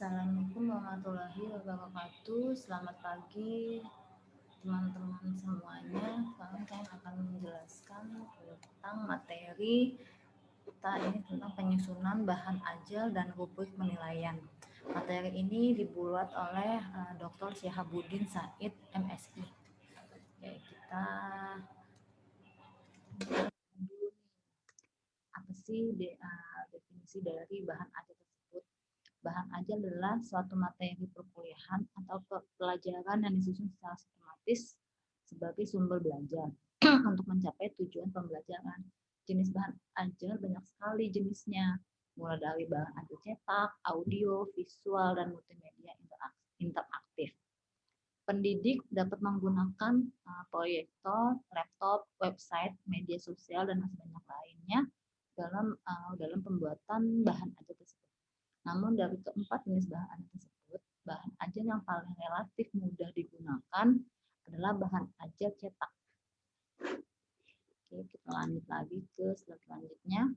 Assalamualaikum warahmatullahi wabarakatuh. Selamat pagi teman-teman semuanya. Sekarang saya akan menjelaskan tentang materi kita ini tentang penyusunan bahan ajal dan rubrik penilaian. Materi ini dibuat oleh Dr. Syihabuddin Said MSI. Oke, kita apa sih definisi dari bahan ajal tersebut? Bahan ajal adalah suatu materi perkuliahan atau pelajaran yang disusun secara sistematis sebagai sumber belajar untuk mencapai tujuan pembelajaran. Jenis bahan ajal banyak sekali jenisnya, mulai dari bahan ajal cetak, audio, visual, dan multimedia interaktif. Pendidik dapat menggunakan proyektor, laptop, website, media sosial, dan masih banyak lainnya dalam pembuatan bahan ajal tersebut. Namun dari keempat jenis bahan tersebut, bahan ajal yang paling relatif mudah digunakan adalah bahan ajal cetak. Oke, kita lanjut lagi ke slide selanjutnya.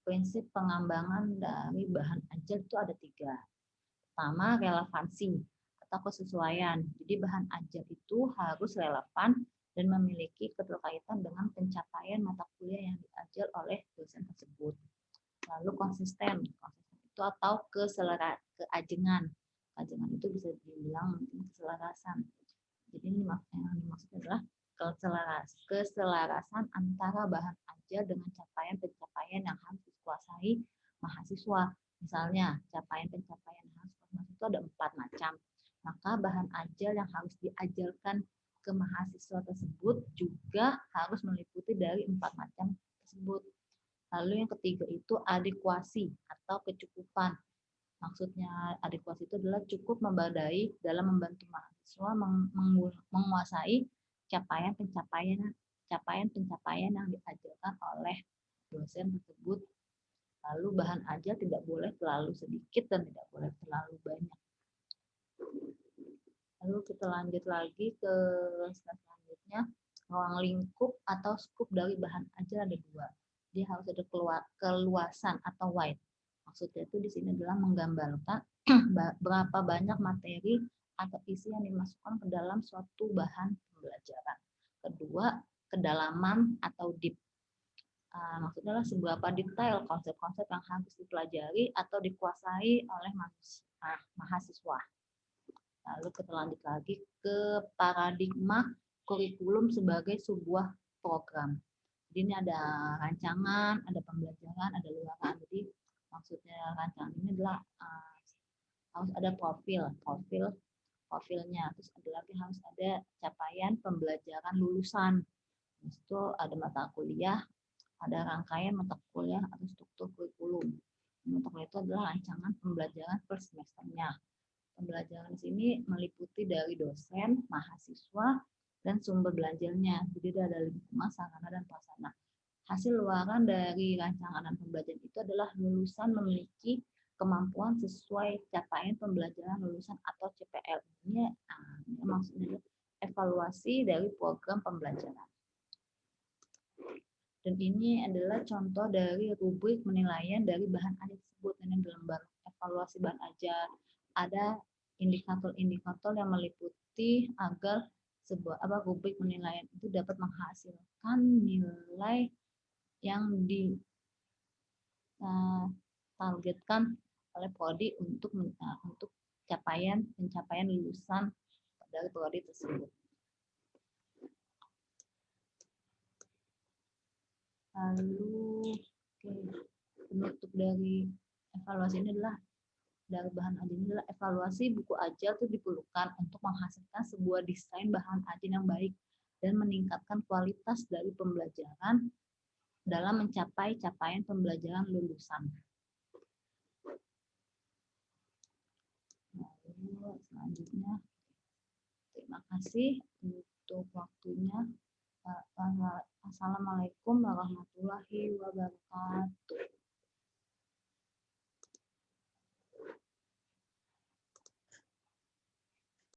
Prinsip pengembangan dari bahan ajal itu ada 3. Pertama, relevansi atau kesesuaian. Jadi bahan ajal itu harus relevan dan memiliki keterkaitan dengan pencapaian mata kuliah yang diajar oleh dosen tersebut. Lalu konsisten itu atau keajengan. Keajengan itu bisa dibilang keselarasan. Jadi ini yang dimaksud adalah keselarasan antara bahan ajal dengan pencapaian yang harus dikuasai mahasiswa. Misalnya, pencapaian mahasiswa itu ada 4 macam. Maka bahan ajal yang harus diajarkan ke mahasiswa tersebut juga harus meliputi dari 4 macam tersebut. Lalu yang ketiga itu adekuasi atau kecukupan. Maksudnya adekuasi itu adalah cukup memadai dalam membantu mahasiswa menguasai capaian-pencapaian yang diajarkan oleh dosen tersebut. Lalu bahan ajal tidak boleh terlalu sedikit dan tidak boleh terlalu banyak. Lalu kita lanjut lagi ke slide selanjutnya. Ruang lingkup atau skup dari bahan ajal ada 2. Dia harus ada keluasan atau wide. Maksudnya itu di sini adalah menggambarkan berapa banyak materi atau isi yang dimasukkan ke dalam suatu bahan pembelajaran. Kedua, kedalaman atau deep. Maksudnya adalah seberapa detail konsep-konsep yang harus dipelajari atau dikuasai oleh mahasiswa. Lalu kita lanjut lagi ke paradigma kurikulum sebagai sebuah program. Jadi ini ada rancangan, ada pembelajaran, ada luaran. Jadi maksudnya rancangan ini adalah harus ada profilnya. Terus ada lagi harus ada capaian pembelajaran lulusan. Itu ada mata kuliah, ada rangkaian mata kuliah atau struktur kurikulum. Mata kuliah itu adalah rancangan pembelajaran per semesternya. Pembelajaran di sini meliputi dari dosen, mahasiswa, dan sumber belajarnya. Jadi ada lingkungan, sarana, dan prasarana. Hasil luaran dari rancangan dan pembelajaran itu adalah lulusan memiliki kemampuan sesuai capaian pembelajaran lulusan atau CPL. Ini maksudnya evaluasi dari program pembelajaran. Dan ini adalah contoh dari rubrik penilaian dari bahan ajal tersebut. Ini dalam evaluasi bahan ajal ada indikator-indikator yang meliputi agar sebuah rubrik penilaian itu dapat menghasilkan nilai yang ditargetkan oleh prodi untuk pencapaian lulusan dari prodi tersebut. Lalu penutup dari evaluasi ini adalah dari bahan ajal ini adalah evaluasi buku ajal itu diperlukan untuk menghasilkan sebuah desain bahan ajal yang baik dan meningkatkan kualitas dari pembelajaran dalam mencapai capaian pembelajaran lulusan. Lalu selanjutnya, terima kasih untuk waktunya. Assalamualaikum warahmatullahi wabarakatuh.